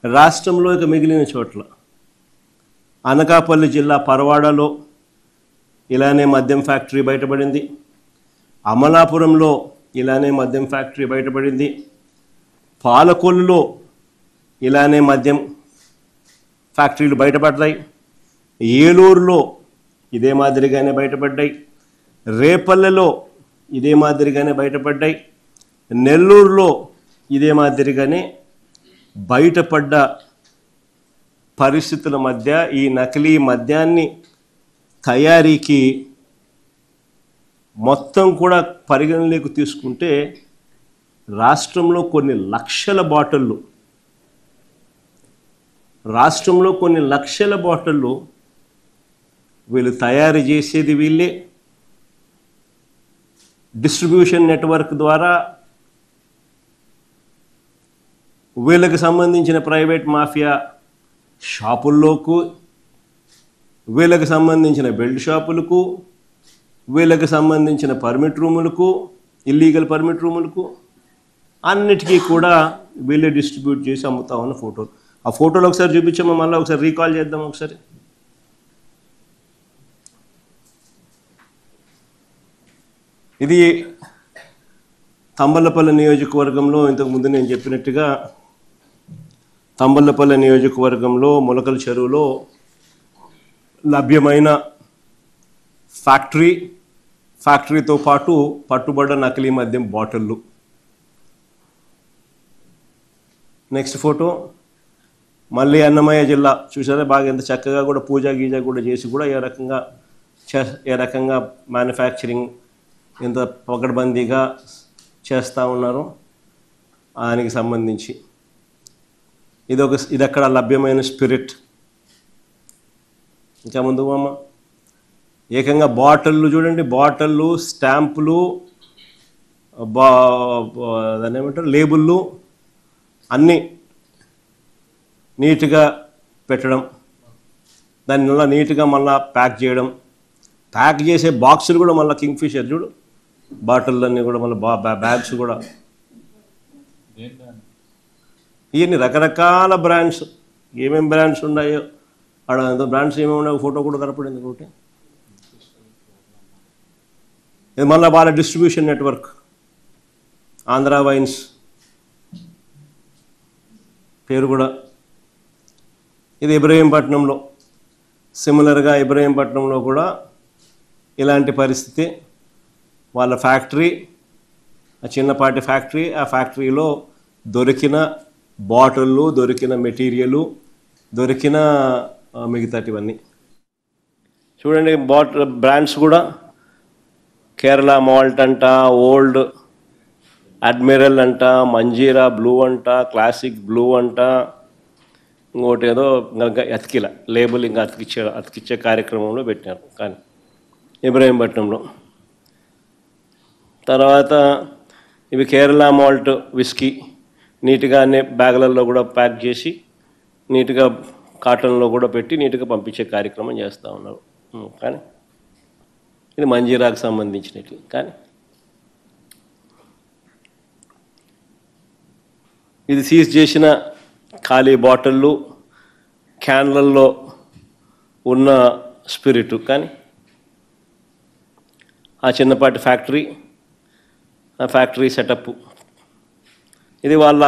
రాష్ట్రంలో ఇక మిగిలిన చోట్ల అనకాపల్లి జిల్లా పరవాడలో ఇలానే మద్యం ఫ్యాక్టరీ బయటపడింది. అమలాపురంలో ఇలానే మద్యం ఫ్యాక్టరీ బయటపడింది. పాలకొల్లులో ఇలానే మద్యం ఫ్యాక్టరీలు బయటపడ్డాయి. ఏలూరులో ఇదే మాదిరిగానే బయటపడ్డాయి. రేపల్లెలో ఇదే మాదిరిగానే బయటపడ్డాయి. నెల్లూరులో ఇదే మాదిరిగానే బయటపడ్డ పరిస్థితుల మధ్య ఈ నకిలీ మద్యాన్ని తయారీకి మొత్తం కూడా పరిగణలోకి తీసుకుంటే రాష్ట్రంలో కొన్ని లక్షల బాటిళ్ళు వీళ్ళు తయారు చేసేది వీళ్ళే. డిస్ట్రిబ్యూషన్ నెట్వర్క్ ద్వారా వీళ్ళకి సంబంధించిన ప్రైవేట్ మాఫియా షాపుల్లోకి, వీళ్ళకి సంబంధించిన బెల్ట్ షాపులకు, వీళ్ళకి సంబంధించిన పర్మిట్ రూములకు, ఇల్లీగల్ పర్మిట్ రూములకు అన్నిటికీ కూడా వీళ్ళే డిస్ట్రిబ్యూట్ చేసి అమ్ముతా ఉన్న ఫోటోలు. ఆ ఫోటోలు ఒకసారి చూపించామో మళ్ళీ ఒకసారి రీకాల్ చేద్దాం. ఒకసారి ఇది తంబలపల్లి నియోజకవర్గంలో ఇంతకుముందు నేను చెప్పినట్టుగా తంబలపల్లి నియోజకవర్గంలో ములకల చెరువులో లభ్యమైన ఫ్యాక్టరీతో పాటు పట్టుబడ్డ నకిలీ మద్యం బాటిళ్ళు. నెక్స్ట్ ఫోటో మళ్ళీ అన్నమయ్య జిల్లా చూసారా, బాగా ఎంత చక్కగా కూడా పూజ గీజ కూడా చేసి కూడా ఏ రకంగా మ్యానుఫ్యాక్చరింగ్ ఎంత పకడ్బందీగా చేస్తూ ఉన్నారు దానికి సంబంధించి. ఇది అక్కడ లభ్యమైన స్పిరిట్. ఇంకా ముందు అమ్మ ఏకంగా బాటిళ్ళు చూడండి, బాటిళ్ళు, స్టాంపులు, దాన్ని ఏమంటారు లేబుళ్ళు అన్నీ నీట్గా పెట్టడం, దాన్ని మళ్ళీ నీట్గా మళ్ళీ ప్యాక్ చేయడం, ప్యాక్ చేసే బాక్సులు కూడా మళ్ళీ కింగ్ఫిషర్ చూడు, బాటిళ్ళన్నీ కూడా మళ్ళీ బ్యాగ్స్ కూడా ఇవన్నీ రకరకాల బ్రాండ్స్. ఏమేమి బ్రాండ్స్ ఉన్నాయో అక్కడ ఎంతో బ్రాండ్స్ ఏమేమి ఉన్నాయో ఫోటో కూడా కనపడింది ఒకటి. ఇది మళ్ళీ వాళ్ళ డిస్ట్రిబ్యూషన్ నెట్వర్క్ ఆంధ్ర వైన్స్ పేరు కూడా. ఇది ఇబ్రహీంపట్నంలో సిమిలర్గా ఇబ్రహీంపట్నంలో కూడా ఇలాంటి పరిస్థితి. వాళ్ళ ఫ్యాక్టరీ చిన్నపాటి ఫ్యాక్టరీ, ఆ ఫ్యాక్టరీలో దొరికిన బాటిళ్ళు, దొరికిన మెటీరియలు, దొరికిన మిగతాటివన్నీ చూడండి. బ్రాండ్స్ కూడా కేరళ మాల్ట్ అంట, ఓల్డ్ అడ్మిరల్ అంట, మంజీరా బ్లూ అంట, క్లాసిక్ బ్లూ అంట, ఇంకోటి ఏదో ఇంకా అతికిల లేబుల్ ఇంకా అతికిచ్చే కార్యక్రమంలో పెట్టారు కానీ ఇబ్రహీంపట్నంలో. తర్వాత ఇవి కేరళ మాల్ట్ విస్కీ నీట్గా అన్ని బ్యాగులలో కూడా ప్యాక్ చేసి నీట్గా కాటన్లో కూడా పెట్టి నీట్గా పంపించే కార్యక్రమం చేస్తూ ఉన్నారు. కానీ ఇది మంజీరాకు సంబంధించినట్టు. కానీ ఇది సీజ్ చేసిన ఖాళీ బాటిళ్ళు, క్యాన్లల్లో ఉన్న స్పిరిట్. కానీ ఆ చిన్నపాటి ఫ్యాక్టరీ, ఆ ఫ్యాక్టరీ సెటప్ ఇది వాళ్ళ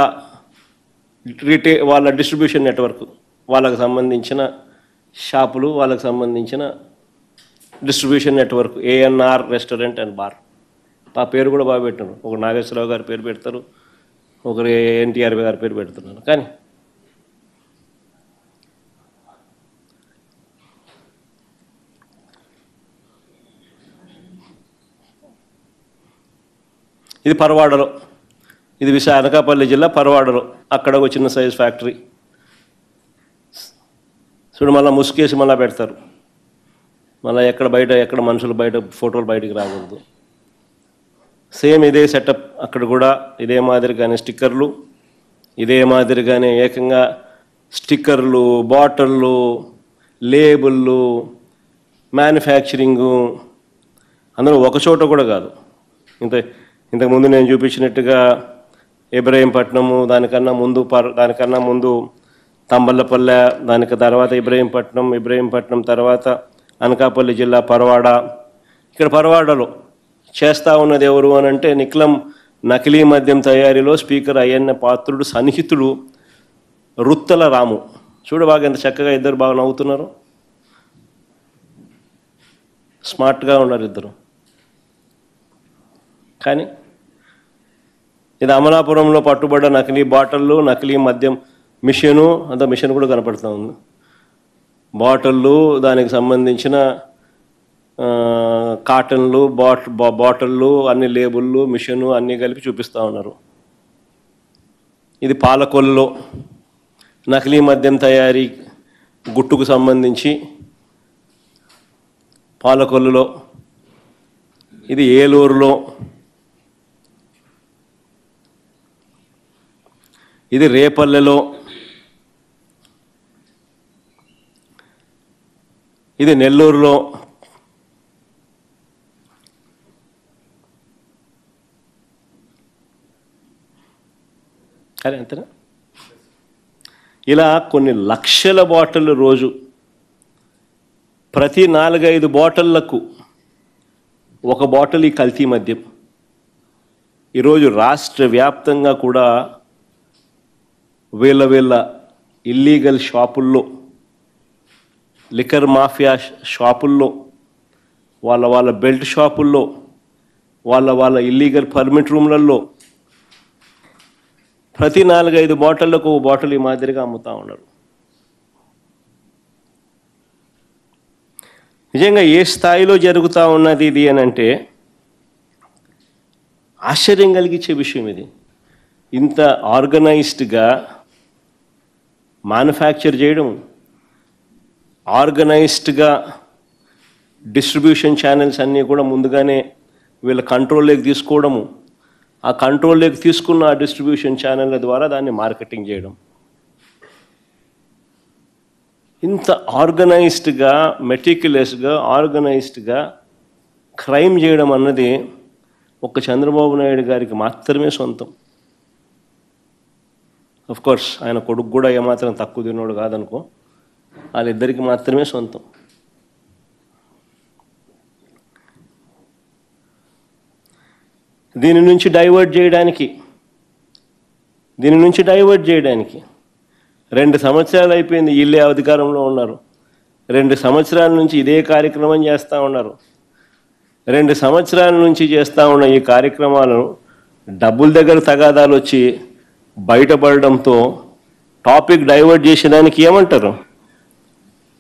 డిస్ట్రిబ్యూషన్ నెట్వర్క్, వాళ్ళకు సంబంధించిన షాపులు, వాళ్ళకు సంబంధించిన distribution network ANR restaurant and bar. ఆ పేరు కూడా బాగా పెట్టారు. ఒక నాగేశ్వరరావు గారి పేరు పెడతారు, ఒకరు ఎన్టీఆర్ గారి పేరు పెడుతున్నారు. కానీ ఇది పరవాడలో, ఇది అనకాపల్లి జిల్లా పరవాడలో అక్కడ ఒక చిన్న సైజ్ ఫ్యాక్టరీ. చూడు మళ్ళీ ముసుకేసి మళ్ళీ పెడతారు, మళ్ళీ ఎక్కడ మనుషులు బయట ఫోటోలు బయటికి రాకూడదు. సేమ్ ఇదే సెటప్ అక్కడ కూడా ఇదే మాదిరిగానే స్టిక్కర్లు, ఇదే మాదిరిగానే ఏకంగా స్టిక్కర్లు, బాటిళ్ళు, లేబుళ్ళు, మ్యానుఫ్యాక్చరింగు అందరూ ఒక చోట కూడా కాదు. ఇంతకుముందు నేను చూపించినట్టుగా ఇబ్రహీంపట్నము, దానికన్నా ముందు తంబళ్ళపల్లె, దానికి తర్వాత ఇబ్రహీంపట్నం తర్వాత అనకాపల్లి జిల్లా పరవాడ. ఇక్కడ పరవాడలో చేస్తూ ఉన్నది ఎవరు అని అంటే నిక్లం నకిలీ మద్యం తయారీలో స్పీకర్ అయ్యన్న పాత్రుడు సన్నిహితుడు రుత్తల రాము. చూడు బాగా ఎంత చక్కగా ఇద్దరు బాగా నవ్వుతున్నారు, స్మార్ట్గా ఉన్నారు ఇద్దరు. కానీ ఇది అమలాపురంలో పట్టుబడ్డ నకిలీ బాటిళ్ళు, నకిలీ మద్యం మిషను, అంత మిషన్ కూడా కనపడుతూ ఉంది. బాటిళ్ళు, దానికి సంబంధించిన కాటన్లు, బాటిళ్ళు, అన్ని లేబుళ్ళు, మిషను అన్నీ కలిపి చూపిస్తూ ఉన్నారు. ఇది పాలకొల్లులో నకిలీ మద్యం తయారీ గుట్టుకు సంబంధించి పాలకొల్లులో, ఇది ఏలూరులో, ఇది రేపల్లెలో, ఇది నెల్లూరులో, కానీ అంతేనా? ఇలా కొన్ని లక్షల బాటిళ్ళు రోజు, ప్రతి 4-5 బాటిళ్లకు ఒక బాటిల్ ఈ కల్తీ మద్యం. ఈరోజు రాష్ట్ర వ్యాప్తంగా కూడా వీళ్ళ ఇల్లీగల్ షాపుల్లో, లిక్కర్ మాఫియా షాపుల్లో, వాళ్ళ బెల్ట్ షాపుల్లో, వాళ్ళ ఇల్లీగల్ పర్మిట్ రూమ్లలో ప్రతి 4-5 బాటిళ్లకు ఒక బాటిల్ ఈ మాదిరిగా అమ్ముతూ ఉన్నారు. నిజంగా ఏ స్థాయిలో జరుగుతూ ఉన్నది ఇది అని అంటే ఆశ్చర్యం కలిగించే విషయం. ఇది ఇంత ఆర్గనైజ్డ్గా మ్యానుఫ్యాక్చర్ చేయడం, ఆర్గనైజ్డ్గా డిస్ట్రిబ్యూషన్ ఛానల్స్ అన్నీ కూడా ముందుగానే వీళ్ళ కంట్రోల్లోకి తీసుకోవడము, ఆ కంట్రోల్లోకి తీసుకున్న ఆ డిస్ట్రిబ్యూషన్ ఛానళ్ళ ద్వారా దాన్ని మార్కెటింగ్ చేయడం, ఇంత ఆర్గనైజ్డ్గా, మెటిక్యులస్గా, ఆర్గనైజ్డ్గా క్రైమ్ చేయడం అన్నది ఒక్క చంద్రబాబు నాయుడు గారికి మాత్రమే సొంతం. కోర్స్ ఆయన కొడుకు కూడా ఏమాత్రం తక్కువ తిన్నోడు కాదనుకో, వాళ్ళిద్దరికి మాత్రమే సొంతం. దీని నుంచి డైవర్ట్ చేయడానికి 2 సంవత్సరాలు అయిపోయింది. వీళ్ళే అధికారంలో ఉన్నారు. 2 సంవత్సరాల నుంచి ఇదే కార్యక్రమం చేస్తూ ఉన్నారు. 2 సంవత్సరాల నుంచి చేస్తూ ఉన్న ఈ కార్యక్రమాలను డబ్బుల దగ్గర తగాదాలు వచ్చి బయటపడడంతో టాపిక్ డైవర్ట్ చేసేదానికి ఏమంటారు?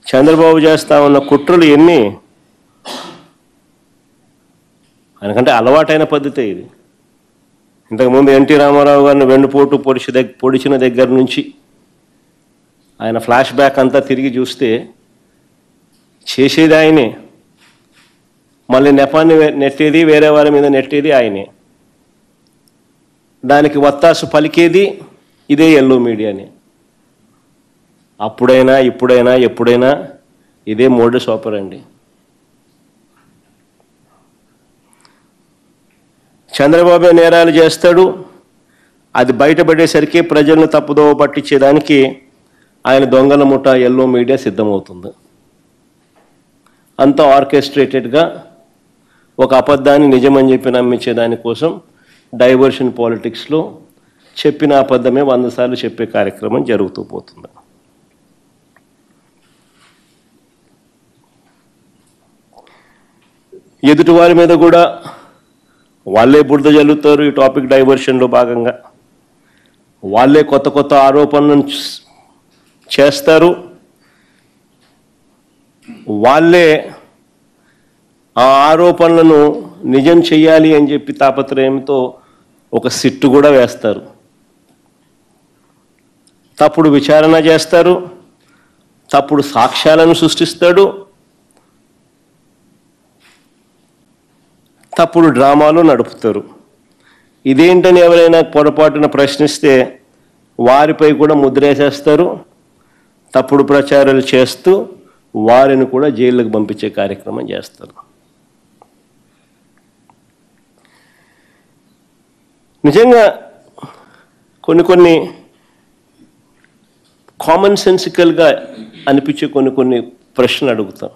చంద్రబాబు చేస్తూ ఉన్న కుట్రలు ఎన్ని? ఆయనకంటే అలవాటైన పద్ధతే ఇది. ఇంతకుముందు ఎన్టీ రామారావు గారిని వెన్నుపోటు పొడిచిన దగ్గర నుంచి ఆయన ఫ్లాష్ బ్యాక్ అంతా తిరిగి చూస్తే చేసేది ఆయనే, మళ్ళీ నెపాన్ని నెట్టేది, వేరే వాళ్ళ మీద నెట్టేది ఆయనే, దానికి వత్తాసు పలికేది ఇదే ఎల్లో మీడియాని. అప్పుడైనా ఇప్పుడైనా ఎప్పుడైనా ఇదే మోడస్ ఆపరండి. చంద్రబాబు నేరాలు చేస్తాడు, అది బయటపడేసరికి ప్రజలను తప్పుదోవ పట్టించేదానికి ఆయన దొంగల ముఠా ఎల్లో మీడియా సిద్ధమవుతుంది. అంతా ఆర్కెస్ట్రేటెడ్గా ఒక అబద్ధాన్ని నిజమని చెప్పి నమ్మించే దానికోసం డైవర్షన్ పాలిటిక్స్లో చెప్పిన అబద్ధమే 100 సార్లు చెప్పే కార్యక్రమం జరుగుతూ పోతుంది. ఎదుటివారి మీద కూడా వాళ్ళే బురద జల్లుతారు. ఈ టాపిక్ డైవర్షన్లో భాగంగా వాళ్ళే కొత్త ఆరోపణలను చేస్తారు. వాళ్ళే ఆ ఆరోపణలను నిజం చెయ్యాలి అని చెప్పి తాపత్రయంతో ఒక సిట్టు కూడా వేస్తారు. తప్పుడు విచారణ చేస్తారు, తప్పుడు సాక్ష్యాలను సృష్టిస్తాడు, తప్పుడు డ్రామాలు నడుపుతారు. ఇదేంటని ఎవరైనా పొరపాటున ప్రశ్నిస్తే వారిపై కూడా ముద్రేసేస్తారు. తప్పుడు ప్రచారాలు చేస్తూ వారిని కూడా జైళ్ళకు పంపించే కార్యక్రమం చేస్తారు. నిజంగా కొన్ని కామన్ సెన్సికల్గా అనిపించే కొన్ని ప్రశ్నలు అడుగుతాం.